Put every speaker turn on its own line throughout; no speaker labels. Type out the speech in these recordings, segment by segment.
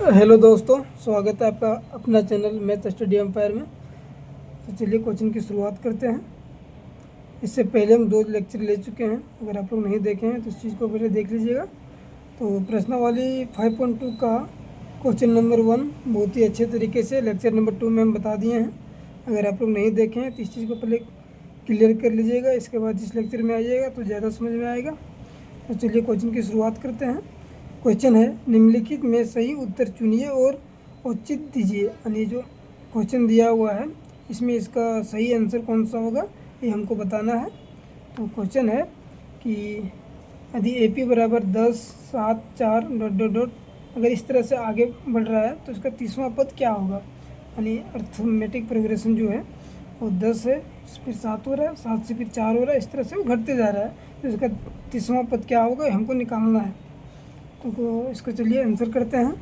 Hello दोस्तों, स्वागत है आपका अपना चैनल मैथ स्टडी एम्पायर में। तो चलिए कोचिंग की शुरुआत करते हैं। इससे पहले हम 2 लेक्चर ले चुके हैं। अगर आप लोग नहीं देखे हैं तो इस चीज़ को पहले देख लीजिएगा। तो प्रश्नावली 5.2 का क्वेश्चन नंबर 1 बहुत ही अच्छे तरीके से लेक्चर नंबर 2 में हम बता दिए हैं। अगर आप लोग नहीं देखे हैं तो इस चीज़ को पहले क्लियर कर लीजिएगा, इसके बाद इस लेक्चर में आइएगा तो ज़्यादा समझ में आएगा। तो चलिए कोचिंग की शुरुआत करते हैं। क्वेश्चन है, निम्नलिखित में सही उत्तर चुनिए और औचित्य दीजिए। यानी जो क्वेश्चन दिया हुआ है इसमें इसका सही आंसर कौन सा होगा ये हमको बताना है। तो क्वेश्चन है कि यदि AP बराबर 10, 7, 4 डॉट डॉट डॉट अगर इस तरह से आगे बढ़ रहा है तो इसका 30वां पद क्या होगा। यानी अर्थमेटिक प्रोग्रेशन जो है वो 10 है, फिर 7 हो रहा है, 7 से फिर 4 हो रहा है, इस तरह से वो घटते जा रहा है। तो इसका 30वां पद क्या होगा ये हमको निकालना है। तो इसको चलिए आंसर करते हैं।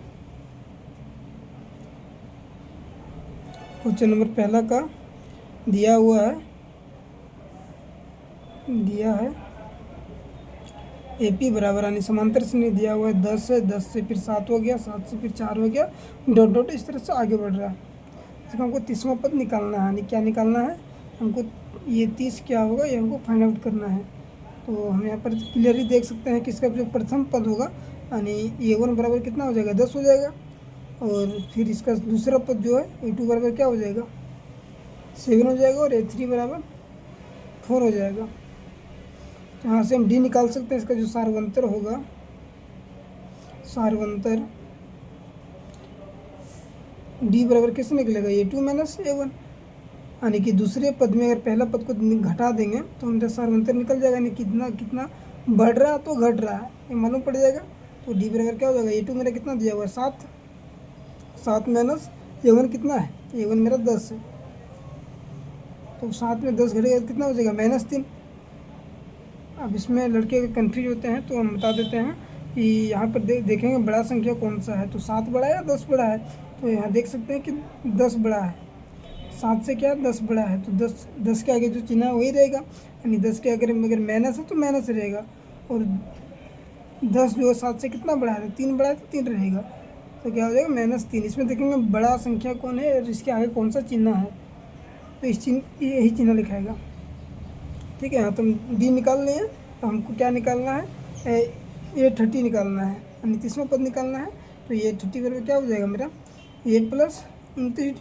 क्वेश्चन नंबर पहला का दिया है AP बराबर यानी समांतर से नहीं दिया हुआ है 10 है, 10 से फिर 7 हो गया, 7 से फिर 4 हो गया, डॉट डॉट इस तरह से आगे बढ़ रहा है। इसका हमको 30वां पद निकालना है। यानी क्या निकालना है हमको, ये 30 क्या होगा ये हमको फाइंड आउट करना है। तो हम यहाँ पर क्लियरली देख सकते हैं कि इसका जो प्रथम पद होगा यानी A1 बराबर कितना हो जाएगा, 10 हो जाएगा। और फिर इसका दूसरा पद जो है A2 बराबर क्या हो जाएगा, 7 हो जाएगा। और A3 बराबर 4 हो जाएगा। तो यहाँ से हम D निकाल सकते हैं। इसका जो सार्वंतर होगा, सार्वंतर D बराबर किससे निकलेगा, A2 माइनस A1। यानी कि दूसरे पद में अगर पहला पद को घटा देंगे तो हमारा सार्वंतर निकल जाएगा। यानी कितना कितना बढ़ रहा है तो घट रहा है ये मालूम पड़ जाएगा। तो D बराबर क्या हो जाएगा, A2 मेरा कितना दिया हुआ है 7, 7 माइनस A1 कितना है, A1 मेरा 10 है। तो 7 में 10 घटेगा कितना हो जाएगा, -3। अब इसमें लड़के कन्फ्यूज होते हैं तो हम बता देते हैं कि यहाँ पर देखेंगे बड़ा संख्या कौन सा है। तो 7 बड़ा है या 10 बड़ा है। तो यहाँ देख सकते हैं कि 10 बड़ा है, 7 से क्या 10 बड़ा है। तो 10 के आगे जो चिन्ह है वही रहेगा। यानी 10 के अगर माइनस है तो माइनस रहेगा। और 10 जो है 7 से कितना बड़ा है, 3 बड़ा है तो 3 रहेगा। तो क्या हो जाएगा -3। इसमें देखेंगे बड़ा संख्या कौन है और इसके आगे कौन सा चिन्ह है। तो इस चिन्ह यही चिन्ह लिखाएगा। ठीक है। यहाँ तो हम D निकाल लिए। तो हमको क्या निकालना है, A30 निकालना है। यानी 30वां पद निकालना है। तो ये 30 बराबर क्या हो जाएगा मेरा, A प्लस 29।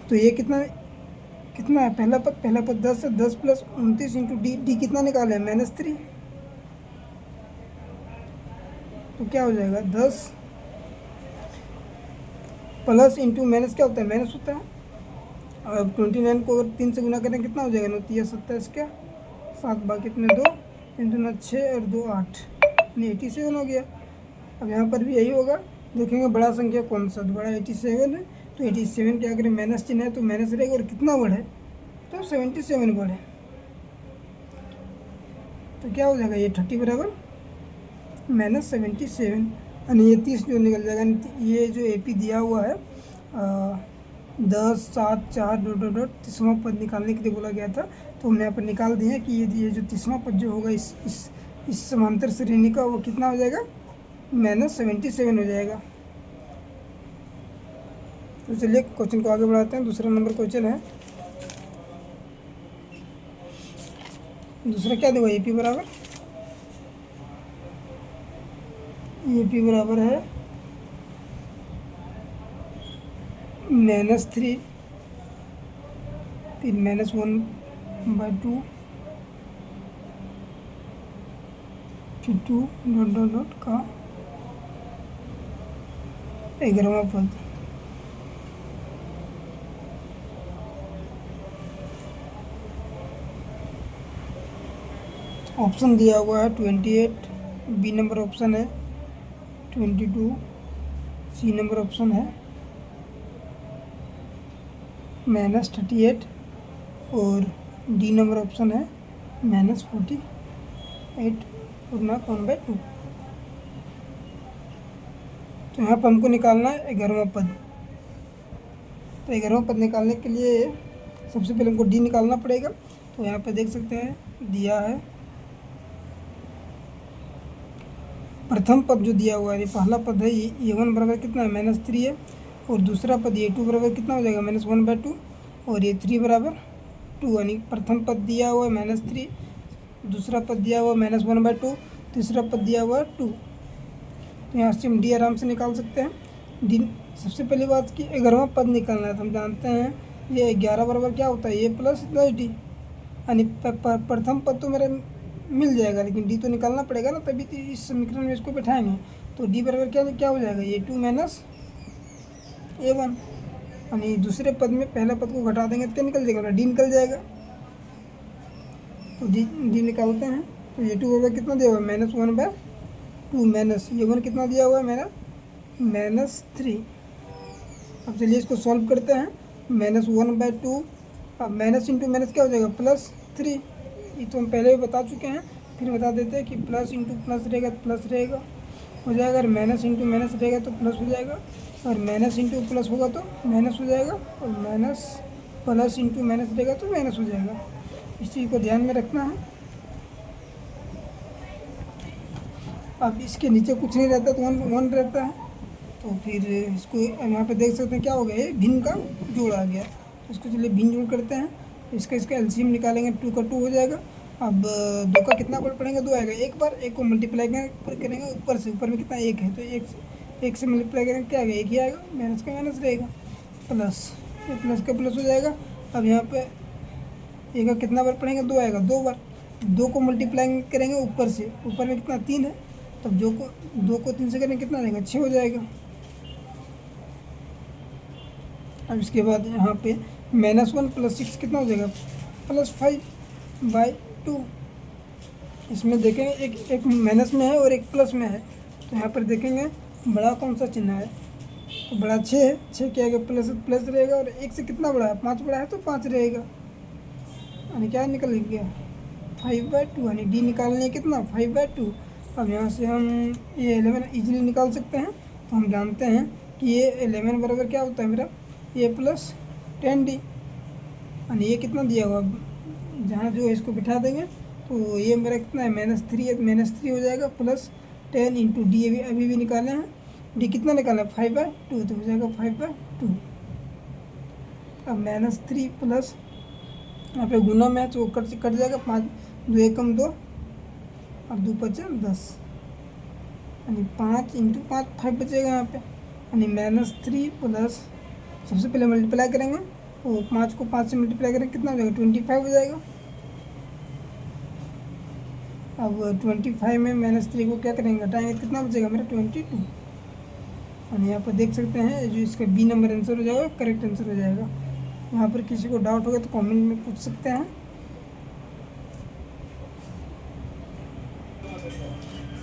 तो ये कितना है, पहला पद 10 है, 10 प्लस 29 इंटू D कितना निकाले हैं, -3। तो क्या हो जाएगा 10 प्लस इंटू माइनस क्या होता है, माइनस होता है। अब 29 को अगर 3 से गुना करें कितना हो जाएगा, 9 27 क्या 7 बाकी कितने 2, 3 दूना 6 और 2 8, यानी 87 हो गया। अब यहाँ पर भी यही होगा। देखेंगे बड़ा संख्या कौन सा, तो बड़ा 87 है। तो 87 के अगर माइनस चिन्ह है तो माइनस रहेगा। और कितना बढ़े, तो 77 बढ़े। तो क्या हो जाएगा, ये 30 बराबर -77। यानी ये 30 जो निकल जाएगा। ये जो AP दिया हुआ है 10, 7, 4 डॉट डॉट डॉट 30वां पद निकालने के लिए बोला गया था। तो हमने यहाँ पर निकाल दिया कि ये जो 30वां पद जो होगा इस समांतर श्रेणी का वो कितना हो जाएगा, -77 हो जाएगा। तो चलिए क्वेश्चन को आगे बढ़ाते हैं। दूसरा नंबर क्वेश्चन है। दूसरा क्या देगा, AP बराबर है -3, फिर -1/2, फिर 2 डॉट डॉट डॉट का 11वां पद। ऑप्शन दिया हुआ है 28, B नंबर ऑप्शन है 22, C नंबर ऑप्शन है -38 और D नंबर ऑप्शन है -48 गुना 1/2। तो यहाँ पर हमको निकालना है 11वां पद। तो 11वां पद निकालने के लिए सबसे पहले हमको D निकालना पड़ेगा। तो यहाँ पे देख सकते हैं दिया है प्रथम पद जो दिया हुआ है, पहला पद है ए वन बराबर कितना है -3 है, और दूसरा पद ए टू बराबर कितना हो जाएगा -1/2, और ए थ्री बराबर 2, यानी प्रथम पद दिया हुआ है -3, दूसरा पद दिया हुआ है -1/2, तीसरा पद दिया हुआ है 2। तो यहाँ से हम डी आराम से निकाल सकते हैं। डी सबसे पहली बात कि 11वां पद निकालना है, तो हम जानते हैं ये 11 बराबर क्या होता है ए प्लस डी, यानी प्रथम पद तो मेरा मिल जाएगा, लेकिन डी तो निकालना पड़ेगा ना, तभी तो इस समीकरण में इसको बैठाएंगे। तो डी बराबर क्या क्या हो जाएगा ए टू माइनस ए वन, यानी दूसरे पद में पहला पद को घटा देंगे तो क्या निकल जाएगा, डी निकल जाएगा। तो डी निकालते हैं, तो ए टू बराबर कितना दिया हुआ है -1/2, माइनस ए वन कितना दिया हुआ है मेरा -3। अब चलिए इसको सॉल्व करते हैं। -1/2, अब माइनस इंटू माइनस क्या हो जाएगा +3, ये तो हम पहले भी बता चुके हैं, फिर बता देते हैं कि प्लस इंटू प्लस रहेगा तो प्लस रहेगा हो जाएगा, और माइनस इंटू माइनस रहेगा तो प्लस हो जाएगा, और माइनस इंटू प्लस होगा तो माइनस हो जाएगा, और माइनस प्लस इंटू माइनस रहेगा तो माइनस हो जाएगा। इस चीज़ को ध्यान में रखना है। अब इसके नीचे कुछ नहीं रहता तो वन रहता है, तो फिर इसको यहाँ पे देख सकते हैं क्या हो गया, ये भिन्न का जोड़ आ गया। तो इसको चलिए भिन्न जोड़ करते हैं, इसका एलसीएम निकालेंगे, 2 का 2 हो जाएगा। अब 2 का कितना बार पढ़ेंगे, 2 आएगा, एक बार एक को मल्टीप्लाई करेंगे ऊपर से, ऊपर में कितना 1 है, तो एक से मल्टीप्लाई करेंगे क्या आएगा, 1 ही आएगा, माइनस का माइनस रहेगा, प्लस प्लस का प्लस हो जाएगा। अब यहाँ पे एक का कितना बार पढ़ेंगे, 2 आएगा, 2 बार, 2 को मल्टीप्लाई करेंगे ऊपर से, ऊपर में कितना 3 है, तब 2 को 3 से करेंगे कितना आएगा, 6 हो जाएगा। अब इसके बाद यहाँ पे -1 + 6 कितना हो जाएगा, +5/2। इसमें देखेंगे एक माइनस में है और एक प्लस में है, तो यहाँ पर देखेंगे बड़ा कौन सा चिन्ह है, तो बड़ा 6 है, 6 क्या आएगा प्लस रहेगा, और 1 से कितना बड़ा है, 5 बड़ा है तो 5 रहेगा, यानी क्या निकल गया 5/2, यानी डी निकालने है कितना 5/2। अब यहाँ से हम ये 11 इजीली निकाल सकते हैं। तो हम जानते हैं कि ये 11 बराबर क्या होता है मेरा ए प्लस 10d, यानी ये कितना दिया हुआ, जहाँ जो है इसको बिठा देंगे, तो ये मेरा कितना है -3 है, -3 हो जाएगा, प्लस 10 इंटू डी अभी भी निकाले हैं, डी कितना निकाला है 5/2, तो हो जाएगा 5/2। अब -3 प्लस यहाँ पे गुना में है तो कट जाएगा, 5 2 एकम 2 और 2 5 10, यानी 5 इंटू 5 5 बचेगा यहाँ पे, यानी -3 प्लस, सबसे पहले मल्टीप्लाई करेंगे, तो 5 को 5 से मल्टीप्लाई करेंगे कितना हो जाएगा 25 हो जाएगा। अब 25 में -3 को क्या करेंगे, घटाएंगे, कितना बचेगा मेरा 22, और यहाँ पर देख सकते हैं जो इसका बी नंबर आंसर हो जाएगा, करेक्ट आंसर हो जाएगा। यहाँ पर किसी को डाउट होगा तो कमेंट में पूछ सकते हैं।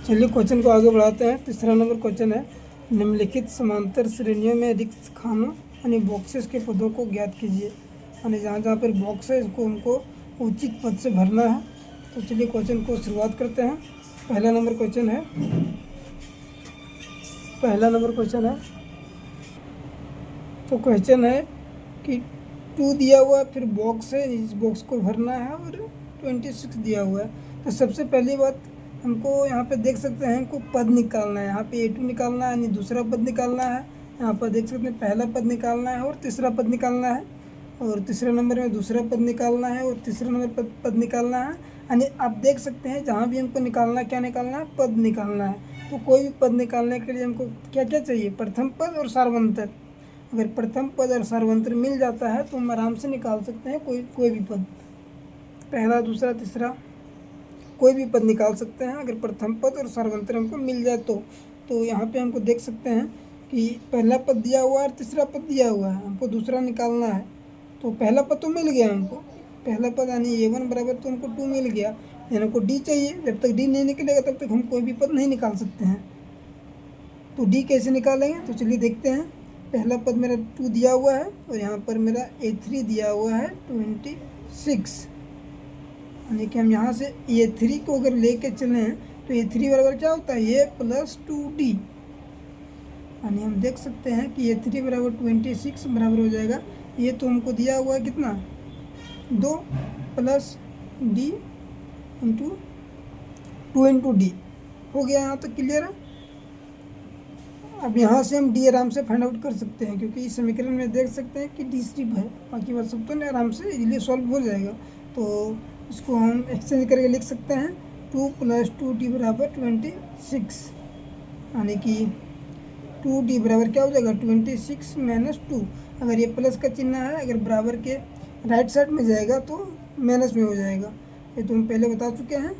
चलिए क्वेश्चन को आगे बढ़ाते हैं। तीसरा नंबर क्वेश्चन है, निम्नलिखित समांतर श्रेणियों में रिक्त खानों यानी बॉक्सेस के पदों को ज्ञात कीजिए, यानी जहाँ जहाँ पर बॉक्स है इसको उनको उचित पद से भरना है। तो चलिए क्वेश्चन को शुरुआत करते हैं। पहला नंबर क्वेश्चन है, तो क्वेश्चन है कि 2 दिया हुआ है, फिर बॉक्स है, इस बॉक्स को भरना है, और 26 दिया हुआ है। तो सबसे पहली बात हमको यहाँ पे देख सकते हैं हमको पद निकालना है, यहाँ पे A2 निकालना है, यानी दूसरा पद निकालना है। यहाँ पर देख सकते हैं पहला पद निकालना है और तीसरा पद निकालना है, और तीसरे नंबर में दूसरा पद निकालना है और तीसरे नंबर पर पद निकालना है। यानी आप देख सकते हैं जहाँ भी हमको निकालना है, क्या निकालना है, पद निकालना है। तो कोई भी पद निकालने के लिए हमको क्या क्या चाहिए, प्रथम पद और सार्वंतर। अगर प्रथम पद और सार्वंतर मिल जाता है तो हम आराम से निकाल सकते हैं कोई भी पद, पहला दूसरा तीसरा कोई भी पद निकाल सकते हैं अगर प्रथम पद और सार्वंतर हमको मिल जाए तो यहाँ पे हमको देख सकते हैं कि पहला पद दिया हुआ है और तीसरा पद दिया हुआ है, हमको दूसरा निकालना है। तो पहला पद तो मिल गया हमको, पहला पद यानी A1 बराबर तो हमको 2 मिल गया, यानी हमको D चाहिए। जब तक D नहीं निकलेगा तब तक हम कोई भी पद नहीं निकाल सकते हैं। तो D कैसे निकालेंगे, तो चलिए देखते हैं। पहला पद मेरा 2 दिया हुआ है और यहाँ पर मेरा A3 दिया हुआ है 26, यानी कि हम यहाँ से A3 को अगर लेके चलें तो A3 बराबर क्या होता है, A प्लस 2D, यानी हम देख सकते हैं कि A3 बराबर 26 बराबर हो जाएगा। ये तो हमको दिया हुआ है कितना 2 plus D into 2 into D, हो गया यहाँ तो क्लियर है। अब यहाँ से हम डी आराम से फाइंड आउट कर सकते हैं, क्योंकि इस समीकरण में देख सकते हैं कि डी स्ट्रिप है, बाकी बात सब तो आराम से इजीली सॉल्व हो जाएगा। तो इसको हम एक्सचेंज करके लिख सकते हैं 2 + 2d बराबर 26, यानी कि 2d बराबर क्या हो जाएगा 26 - 2। अगर ये प्लस का चिन्ह है, अगर बराबर के राइट साइड में जाएगा तो माइनस में हो जाएगा, ये तो हम पहले बता चुके हैं।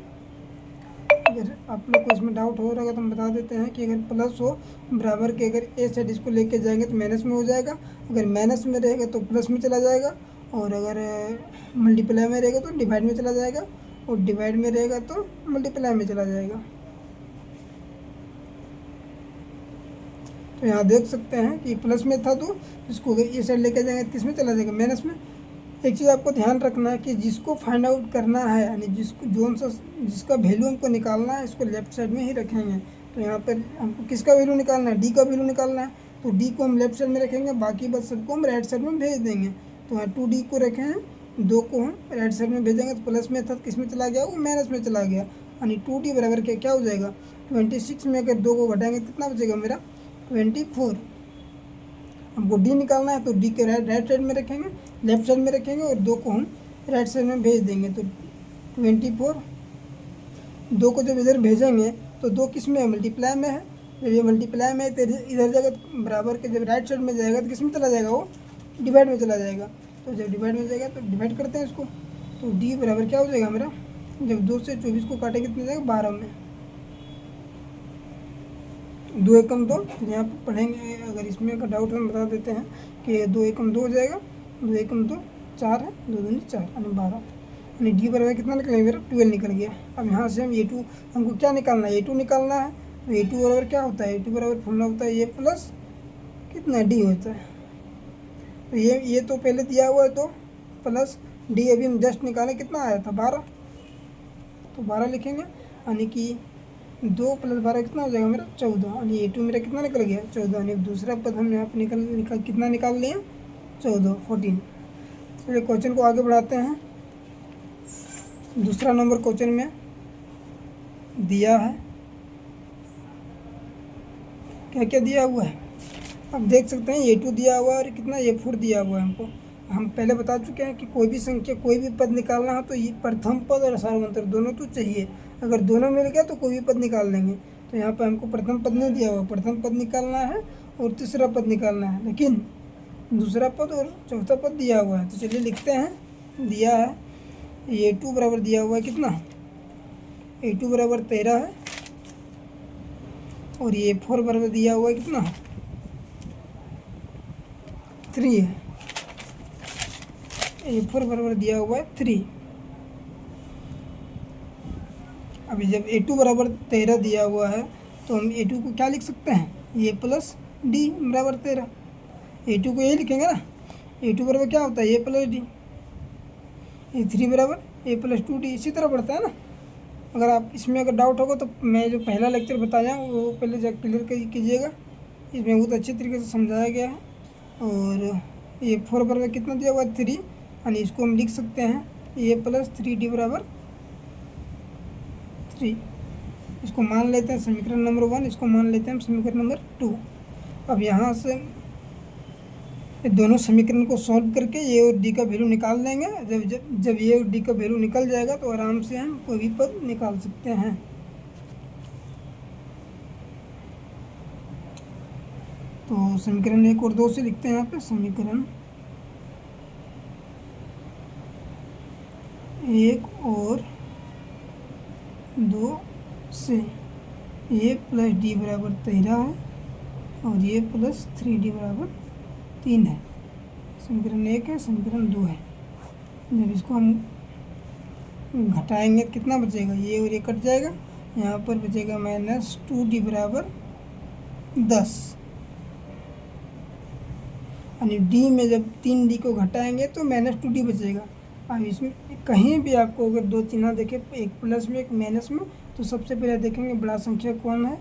अगर आप लोग को इसमें डाउट हो रहा है तो हम बता देते हैं कि अगर प्लस हो बराबर के, अगर ए साइड इसको लेके जाएंगे तो माइनस में हो जाएगा, अगर माइनस में रहेगा तो प्लस में चला जाएगा, और अगर मल्टीप्लाई में रहेगा तो डिवाइड में चला जाएगा, और डिवाइड में रहेगा तो मल्टीप्लाई में चला जाएगा। तो यहाँ देख सकते हैं कि प्लस में था तो इसको अगर ये साइड लेके जाएंगे तो किस में चला जाएगा माइनस में। एक चीज़ आपको ध्यान रखना है कि जिसको फाइंड आउट करना है, यानी जिसका वैल्यू हमको निकालना है, इसको लेफ्ट साइड में ही रखेंगे। तो यहाँ पर हमको किसका वैल्यू निकालना है, डी का वैल्यू निकालना है, तो डी को हम लेफ्ट साइड में रखेंगे, बाकी बस सबको हम राइट साइड में भेज देंगे। तो यहाँ 2d को रखे हैं, 2 को हम राइट साइड में भेजेंगे, तो प्लस में था तो किस में चला गया, वो माइनस में चला गया, यानी 2d बराबर क्या हो जाएगा 26 में अगर 2 को घटाएंगे कितना बचेगा मेरा 24। हमको डी निकालना है तो डी के राइट साइड में रखेंगे, लेफ्ट साइड में रखेंगे, और 2 को हम राइट साइड में भेज देंगे। तो 24, 2 को जब इधर भेजेंगे तो 2 किस में है मल्टीप्लाई में है, जब ये मल्टीप्लाई में है तो इधर जाएगा बराबर के, जब राइट साइड में जाएगा तो किस में चला जाएगा, वो डिवाइड में चला जाएगा। तो जब डिवाइड में जाएगा तो डिवाइड करते हैं इसको, तो डी बराबर क्या हो जाएगा मेरा, जब 2 से 24 को काटेंगे कितने जाएगा 12 में, 2 एकम 2। यहाँ पर पढ़ेंगे, अगर इसमें अगर डाउट है हम बता देते हैं कि 2 एकम 2 हो जाएगा, 2 एकम 2 4 है, 2 दूनी 4 यानी 12, यानी डी बराबर कितना निकलेगा मेरा 12 निकल गया। अब यहाँ से हम a2 हमको क्या निकालना है, a2 निकालना है, तो a2 बराबर क्या होता है, a2 बराबर फॉर्मूला होता है a प्लस कितना डी होता है। तो ये तो पहले दिया हुआ है, तो प्लस डी अभी हम जस्ट निकाले, कितना आया था 12, तो 12 लिखेंगे, यानी कि 2 + 12 कितना हो जाएगा मेरा 14, यानी a2 मेरा कितना निकल गया 14, यानी दूसरा पद हम यहाँ पर कितना निकाल लिए 14। चलिए क्वेश्चन को आगे बढ़ाते हैं। दूसरा नंबर क्वेश्चन में दिया है, क्या क्या दिया हुआ है, अब देख सकते हैं a2 दिया हुआ है और कितना a4 दिया हुआ है। हमको हम पहले बता चुके हैं कि कोई भी संख्या, कोई भी पद निकालना हो तो ये प्रथम पद और सार्वंतर दोनों तो चाहिए, अगर दोनों मिल गया तो कोई भी पद निकाल लेंगे। तो यहाँ पर हमको प्रथम पद नहीं दिया हुआ, प्रथम पद निकालना है और तीसरा पद निकालना है, लेकिन दूसरा पद और चौथा पद दिया हुआ है। तो चलिए लिखते हैं, दिया है a2 बराबर दिया हुआ है कितना, a2 बराबर 13 है, और a4 बराबर दिया हुआ है कितना 3 है, a4 बराबर दिया हुआ है 3। अभी जब a2 बराबर 13 दिया हुआ है तो हम a2 को क्या लिख सकते हैं, a प्लस डी बराबर 13, a2 को यही लिखेंगे ना, a2 बराबर क्या होता है a प्लस डी, a3 बराबर a प्लस 2d, इसी तरह बढ़ता है ना। अगर आप इसमें अगर डाउट होगा तो मैं जो पहला लेक्चर बताया वो पहले जब क्लियर कीजिएगा, इसमें बहुत अच्छे तरीके से समझाया गया है। और a4 बराबर कितना दिया हुआ है 3, यानी इसको हम लिख सकते हैं a प्लस 3d बराबर 3। इसको मान लेते हैं समीकरण नंबर 1, इसको मान लेते हैं समीकरण नंबर 2। अब यहाँ से दोनों समीकरण को सॉल्व करके ए और डी का वैल्यू निकाल लेंगे। जब ए और डी का वैल्यू निकल जाएगा तो आराम से हम कोई भी पद निकाल सकते हैं। तो समीकरण 1 और 2 से लिखते हैं यहाँ पे, समीकरण 1 और 2 से a प्लस डी बराबर 13 है और a प्लस 3d बराबर 3 है। समीकरण 1 है, समीकरण 2 है। जब इसको हम घटाएंगे कितना बचेगा, ये और ये कट जाएगा, यहाँ पर बचेगा -2d बराबर 10, यानी d में जब 3d को घटाएंगे तो -2d बचेगा। अब इसमें कहीं भी आपको अगर दो चिन्ह देखें, एक प्लस में एक माइनस में, तो सबसे पहले देखेंगे बड़ा संख्या कौन है।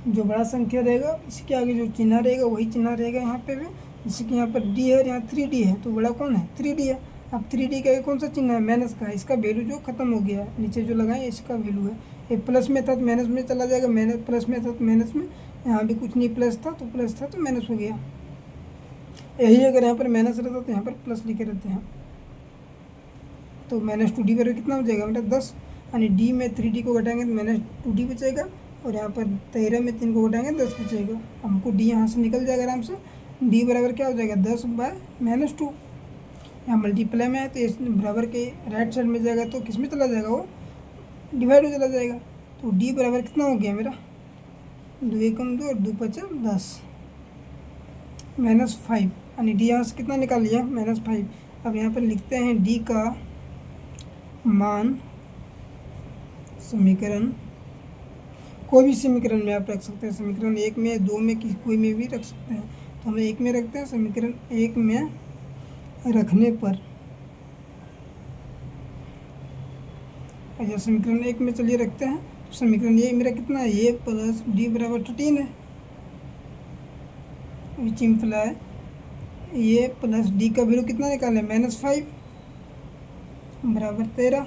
जो बड़ा संख्या रहेगा इसके आगे जो चिन्ह रहेगा वही चिन्ह रहेगा यहाँ पे भी। जैसे कि यहाँ पर d है और यहाँ 3d है, तो बड़ा कौन है 3d है। अब 3d का कौन सा चिन्ह है, माइनस का है, इसका वैल्यू जो खत्म हो गया है, नीचे जो लगाए इसका वैल्यू है, ये प्लस में था तो माइनस में चला जाएगा, माइनस प्लस में था तो माइनस में, यहाँ भी कुछ नहीं प्लस था तो प्लस था तो माइनस हो गया। यही अगर यहाँ पर माइनस रहता तो यहाँ पर प्लस लिखे रहते हैं। तो -2d बराबर कितना हो जाएगा बेटा 10, यानी d में 3d को घटाएंगे तो -2d बचेगा, और यहाँ पर 13 में 3 को घटाएंगे 10 बचेगा। हमको d यहाँ से निकल जाएगा आराम से। d बराबर क्या हो जाएगा 10 बाय -2। यहाँ मल्टीप्लाई में है तो इस बराबर के राइट साइड में जाएगा तो किस में चला जाएगा, वो डिवाइड में चला जाएगा। तो d बराबर कितना हो गया मेरा 2 एकम 2 और 2 पचा 10 -5, यानी d यहाँ से कितना निकाल लिया -5। अब यहाँ पर लिखते हैं d का मान, समीकरण कोई भी समीकरण में आप रख सकते हैं, समीकरण 1 में 2 में कोई में भी रख सकते हैं। तो हम 1 में रखते हैं, समीकरण 1 में रखने पर, अच्छा समीकरण 1 में चलिए रखते हैं। तो समीकरण ये मेरा कितना है, a प्लस d बराबर 13 है, विच इम्प्लाई a प्लस d का वैल्यू कितना निकालें -5 बराबर 13,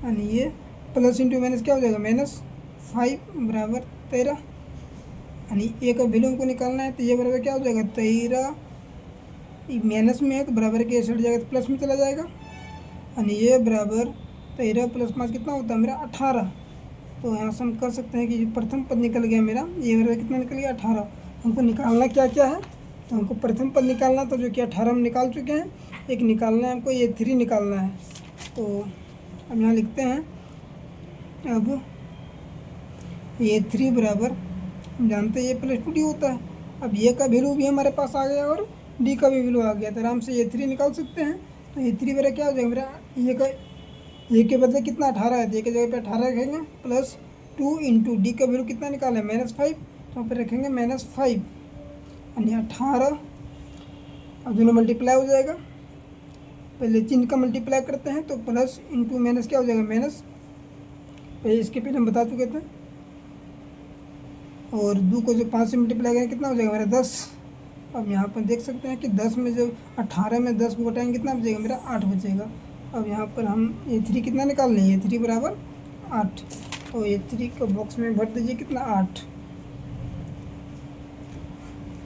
यानी ये प्लस इंटू माइनस क्या हो जाएगा -5 बराबर 13, यानी ए का वैल्यू हमको निकालना है। तो ये बराबर क्या हो जाएगा 13, माइनस में है तो बराबर के साइड जाएगा तो प्लस में चला जाएगा, यानी ये बराबर 13 + 5 कितना होता है मेरा 18। तो यहाँ से हम कर सकते हैं कि प्रथम पद निकल गया मेरा, ये बराबर कितना निकल गया 18। हमको निकालना क्या क्या है, तो हमको प्रथम पद निकालना था जो कि 18 हम निकाल चुके हैं, एक निकालना है हमको ये 3 निकालना है। तो अब यहाँ लिखते हैं, अब ये 3 बराबर हम जानते हैं ये +2d होता है। अब ये का वैल्यू भी हमारे पास आ गया और d का भी वैल्यू आ गया, तो आराम से ये 3 निकाल सकते हैं। तो ये 3 बराबर क्या हो जाएगा मेरा, ये के बदले कितना 18 है, तो ये के जगह पे 18 रखेंगे +2 इंटू डी का वैल्यू कितना निकालें -5, तो यहाँ पर रखेंगे -5, यानी 18। अब दोनों मल्टीप्लाई हो जाएगा, पहले चिन्ह का मल्टीप्लाई करते हैं तो प्लस इंटू माइनस क्या हो जाएगा माइनस, पहले इसके पहले हम बता चुके थे। और 2 को जो 5 से मल्टीप्लाई करेंगे कितना हो जाएगा मेरा 10। अब यहाँ पर देख सकते हैं कि 10 में जब 18 में 10 को घटाएंगे कितना बचेगा मेरा 8 बचेगा। अब यहाँ पर हम ये 3 कितना निकाल लें, ये 3 बराबर 8, तो ये 3 को बॉक्स में भर दीजिए कितना 8।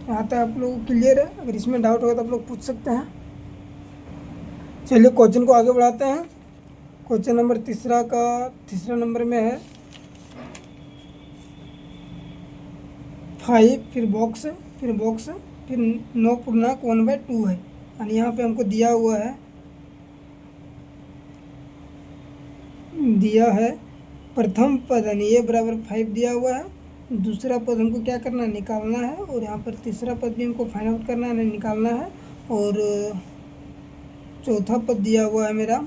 यहाँ तक आप लोगों को क्लियर है, अगर इसमें डाउट होगा तो आप लोग पूछ सकते हैं। चलिए क्वेश्चन को आगे बढ़ाते हैं। क्वेश्चन नंबर तीसरा नंबर में है 5, फिर बॉक्स फिर 9 पूर्णांक 1/2 है, यानी यहाँ पे हमको दिया है प्रथम पद, यानी ये बराबर 5 दिया हुआ है। दूसरा पद हमको क्या करना है निकालना है, और यहाँ पर तीसरा पद भी हमको फाइंड आउट करना है निकालना है। और चौथा पद दिया हुआ है मेरा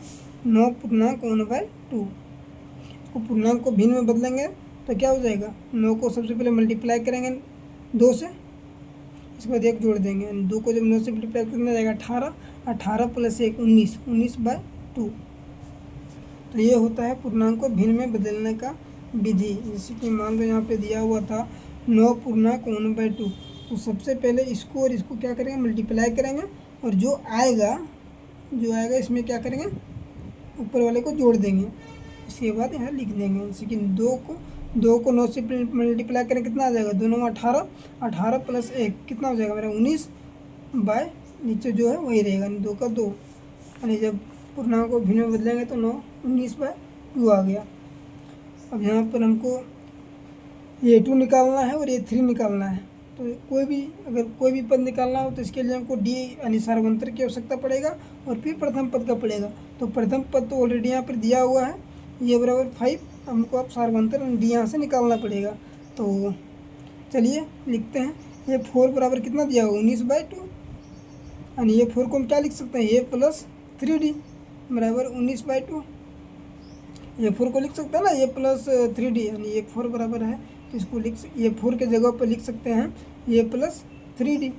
9 पूर्णांक 1/2। इसको पूर्णांक को भिन्न में बदलेंगे तो क्या हो जाएगा, 9 को सबसे पहले मल्टीप्लाई करेंगे 2 से, इसके बाद 1 जोड़ देंगे, 2 को जब 9 से मल्टीप्लाई करना जाएगा 18, 18 + 1 19, 19/2। तो ये होता है पूर्णांक को भिन्न में बदलने का विधि। जैसे कि मान लो यहाँ पे दिया हुआ था 9 पूर्णांक 1/2, तो सबसे पहले इसको और इसको क्या करेंगे मल्टीप्लाई करेंगे, और जो आएगा इसमें क्या करेंगे ऊपर वाले को जोड़ देंगे, इसके बाद यहाँ लिख देंगे। जैसे कि 2 को 9 से मल्टीप्लाई करें कितना आ जाएगा, 2 9 18, 18 + 1 कितना हो जाएगा मेरा 19 बाय नीचे जो है वही रहेगा 2 का 2, यानी जब पूर्णांक को भिन्न में बदलेंगे तो 19/2 आ गया। अब यहाँ पर हमको ये 2 निकालना है और ये 3 निकालना है। तो अगर कोई भी पद निकालना हो तो इसके लिए हमको डी यानी सार्वंतर की आवश्यकता पड़ेगा, और फिर प्रथम पद का पड़ेगा। तो प्रथम पद तो ऑलरेडी यहाँ पर दिया हुआ है, ये बराबर 5, हमको अब सार्वंतर डी यहाँ से निकालना पड़ेगा। तो चलिए लिखते हैं, ये 4 बराबर कितना दिया हुआ 19/2, यानी ये 4 को हम क्या लिख सकते हैं, ये + 3d बराबर 19/2। ये 4 को लिख सकते हैं ना, ये + 3d, यानी ये 4 बराबर है तो इसको ये 4 के जगह पर लिख सकते हैं ये + 3d।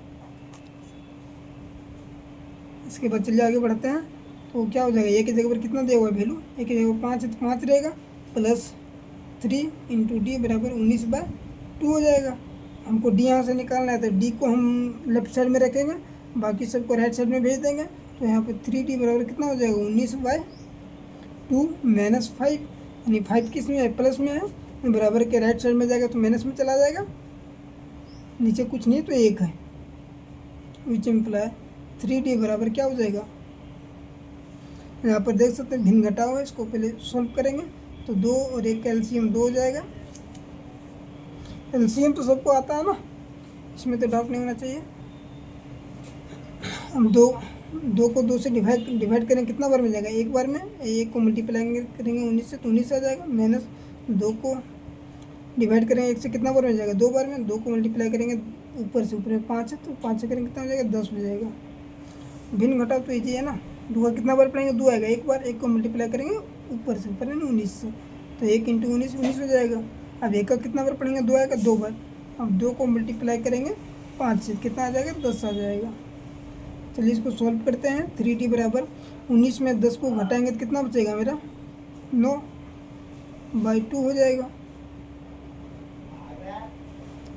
इसके बाद चलिए आगे बढ़ते हैं। तो क्या हो जाएगा, ए की जगह पर कितना दिया हुआ है वैल्यू, ए की जगह पर 5 है तो 5 रहेगा, +3 × d बराबर 19/2 हो जाएगा। हमको d यहाँ से निकालना है, तो d को हम लेफ्ट साइड में रखेंगे, बाकी सबको राइट साइड में भेज देंगे। तो यहाँ पर 3d बराबर कितना हो जाएगा 19/2 -5, यानी 5 किस में है, प्लस में है, बराबर के राइट साइड में जाएगा तो माइनस में चला जाएगा, नीचे कुछ नहीं तो 1 है, विच इम्प्लाई 3D बराबर क्या हो जाएगा, यहाँ पर देख सकते हैं भिन्न घटाव है, इसको पहले सॉल्व करेंगे तो 2 और 1 का एलसीएम 2 हो जाएगा। एलसीएम तो सबको आता है ना, इसमें तो डाउट नहीं होना चाहिए। हम दो को 2 से डिवाइड करेंगे, कितना बार मिल जाएगा, एक बार में। 1 को मल्टीप्लाई करेंगे 19 से तो 19 आ जाएगा, माइनस 2 को डिवाइड करेंगे 1 से, कितना बार मिल जाएगा, 2 बार में। 2 को मल्टीप्लाई करेंगे ऊपर में 5 है तो 5 से करेंगे कितना हो जाएगा, 10 हो जाएगा। भिन्न घटाव तो ईजी है ना, 2 का कितना बार पढ़ेंगे, 2 आएगा एक बार। 1 को मल्टीप्लाई करेंगे ऊपर है ना 19 से, तो 1 इंटू 19 19 हो जाएगा। अब 1 का कितना बार पढ़ेंगे, 2 आएगा 2 बार। अब 2 को मल्टीप्लाई करेंगे 5 से, कितना आ जाएगा, 10 आ जाएगा। चलिए इसको सॉल्व करते हैं। 3D बराबर 19 में 10 को घटाएंगे तो कितना बचेगा मेरा, 9/2 हो जाएगा,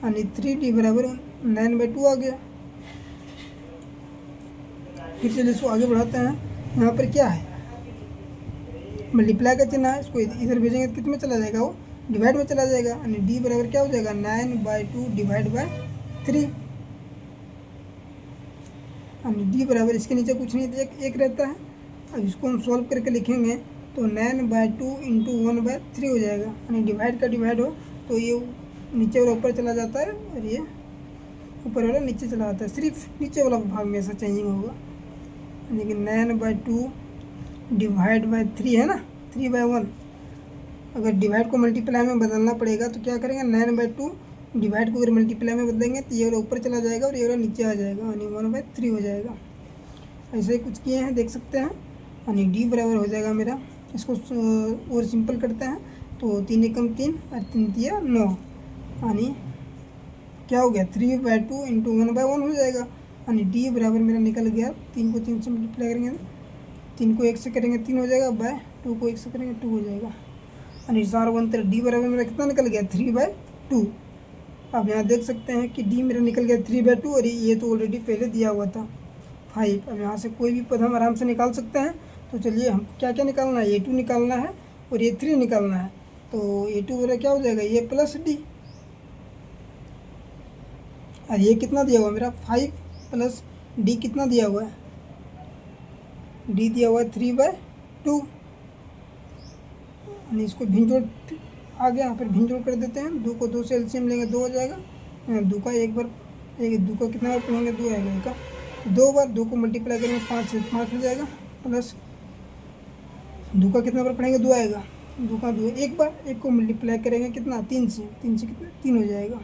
यानी 3D बराबर 9/2 आ गया। फिर चलिए इसको आगे बढ़ाते हैं। यहाँ पर क्या है, मल्टीप्लाई का चिन्ह है, इसको इधर भेजेंगे तो कितने में चला जाएगा, वो डिवाइड में चला जाएगा, यानी D बराबर क्या हो जाएगा, 9/2 डिवाइड बाय 3, यानी D बराबर इसके नीचे कुछ नहीं, एक रहता है। अब इसको हम सॉल्व करके लिखेंगे तो 9/2 इंटू 1/3 हो जाएगा, यानी डिवाइड का डिवाइड हो तो ये नीचे वाला ऊपर चला जाता है और ये ऊपर वाला नीचे चला जाता है, सिर्फ नीचे वाला भाग में ऐसा चेंजिंग होगा। लेकिन 9/2 डिवाइड बाय 3 है ना, 3/1। अगर डिवाइड को मल्टीप्लाई में बदलना पड़ेगा तो क्या करेंगे, 9/2 डिवाइड को अगर मल्टीप्लाई में बदलेंगे तो ये वाला ऊपर चला जाएगा और ये वाला नीचे आ जाएगा, यानी 1/3 हो जाएगा। ऐसे ही कुछ किए हैं, देख सकते हैं, यानी D बराबर हो जाएगा मेरा। इसको और सिंपल करते हैं तो 3 एकम 3 और 3 तिया 9, यानी क्या हो गया, 3/2 इंटू 1/1 हो जाएगा, यानी D बराबर मेरा निकल गया। 3 को 3 से मल्टीप्लाई करेंगे, 3 को 1 से करेंगे 3 हो जाएगा, बाय 2 को 1 से करेंगे 2 हो जाएगा, यानी 4/1 D बराबर मेरा कितना निकल गया, 3/2। अब यहाँ देख सकते हैं कि D मेरा निकल गया 3/2 और ये तो ऑलरेडी पहले दिया हुआ था 5। अब यहाँ से कोई भी पद हम आराम से निकाल सकते हैं। तो चलिए हम क्या क्या निकालना है, A2 निकालना है और A3 निकालना है। तो A2 मेरा क्या हो जाएगा, ये प्लस D, और ये कितना दिया हुआ मेरा 5 प्लस D कितना दिया हुआ है, D दिया हुआ है 3/2, यानी इसको भिंजोड़ आ गया, यहाँ पर भिंजोड़ कर देते हैं। 2 को 2 से एलसीएम लेंगे 2 हो जाएगा, 2 का एक बार 2 का कितना बार पढ़ेंगे, 2 आएगा, एक का 2 बार। 2 को मल्टीप्लाई करेंगे 5 से 5 हो जाएगा, प्लस 2 का कितना बार पढ़ेंगे, 2 आएगा, 2 का 2 एक बार। 1 को मल्टीप्लाई करेंगे कितना, 3 से कितना 3 हो जाएगा,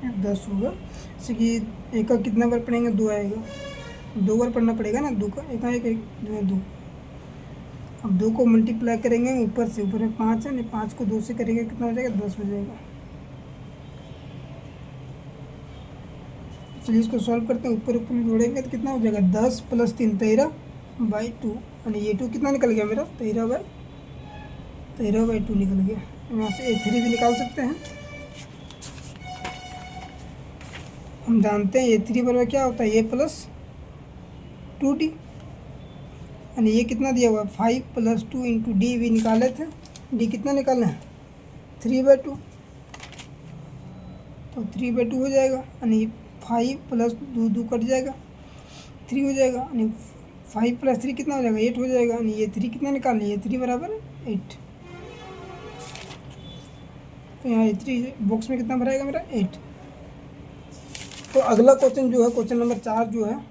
ये 10 होगा। जैसे कि 1 का कितना बार पढ़ेंगे, 2 आएगा, 2 बार पढ़ना पड़ेगा ना, 2 का एक 2। अब 2 को मल्टीप्लाई करेंगे ऊपर से, ऊपर में 5 है, 5 को 2 से करेंगे कितना हो जाएगा, 10 हो जाएगा। चलिए इसको सॉल्व करते हैं, ऊपर ऊपर जोड़ेंगे तो कितना हो जाएगा, 10 प्लस 3 13/2, यानी ये 2 कितना निकल गया मेरा, 13/2 निकल गया। यहाँ से A3 भी निकाल सकते हैं। हम जानते हैं A3 बराबर क्या होता है, A प्लस 2D, यानी ये कितना दिया हुआ है, 5 प्लस 2 इंटू D भी निकाले थे, D कितना निकालना है, 3/2, तो 3/2 हो जाएगा, यानी 5 प्लस 2 कट जाएगा, 3 हो जाएगा, यानी 5 प्लस 3 कितना हो जाएगा, 8 हो जाएगा, यानी ये 3 कितना निकालना है, A3 बराबर 8। तो यहाँ A3 बॉक्स में कितना भराएगा मेरा, 8। तो अगला क्वेश्चन जो है, क्वेश्चन नंबर 4 जो है,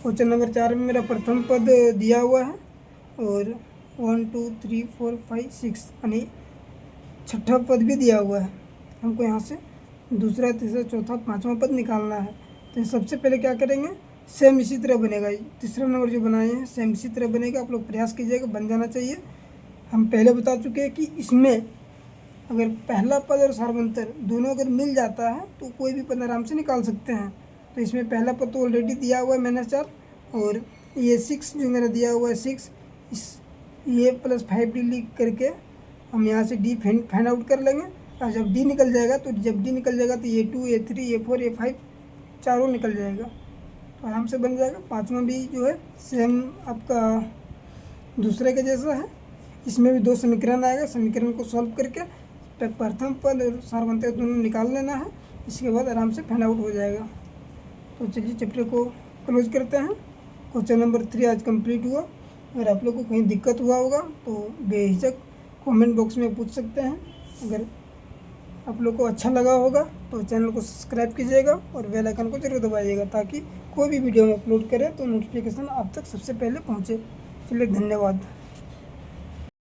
क्वेश्चन नंबर 4 में मेरा प्रथम पद दिया हुआ है और 1 2 3 4 5 6, यानी छठा पद भी दिया हुआ है। हमको यहाँ से दूसरा तीसरा चौथा पांचवा पद निकालना है। तो सबसे पहले क्या करेंगे, सेम इसी तरह बनेगा, तीसरा नंबर जो बनाए हैं सेम इसी तरह बनेगा। आप लोग प्रयास कीजिएगा, बन जाना चाहिए। हम पहले बता चुके हैं कि इसमें अगर पहला पद और सार्वंतर दोनों अगर मिल जाता है तो कोई भी पद आराम से निकाल सकते हैं। तो इसमें पहला पद तो ऑलरेडी दिया हुआ है -4, और ये 6 जो मेरा दिया हुआ है 6, इस ये प्लस 5D लिख करके हम यहाँ से D फाइंड आउट कर लेंगे। और जब D निकल जाएगा तो ये 2 A3 A4 A5 चारों निकल जाएगा। तो आराम से बन जाएगा। पाँचवा भी जो है सेम आपका दूसरे के जैसा है, इसमें भी 2 समीकरण आएगा। समीकरण को सॉल्व करके प्रथम पद और सार्वंतिक दोनों निकाल लेना है, इसके बाद आराम से फाइंड आउट हो जाएगा। तो चलिए चैप्टर को क्लोज करते हैं। क्वेश्चन नंबर 3 आज कंप्लीट हुआ। अगर आप लोग को कहीं दिक्कत हुआ होगा तो बेहिचक कमेंट बॉक्स में पूछ सकते हैं। अगर आप लोग को अच्छा लगा होगा तो चैनल को सब्सक्राइब कीजिएगा और बेल आइकन को जरूर दबाइएगा, ताकि कोई भी वीडियो हम अपलोड करें तो नोटिफिकेशन आप तक सबसे पहले पहुँचे। चलिए धन्यवाद।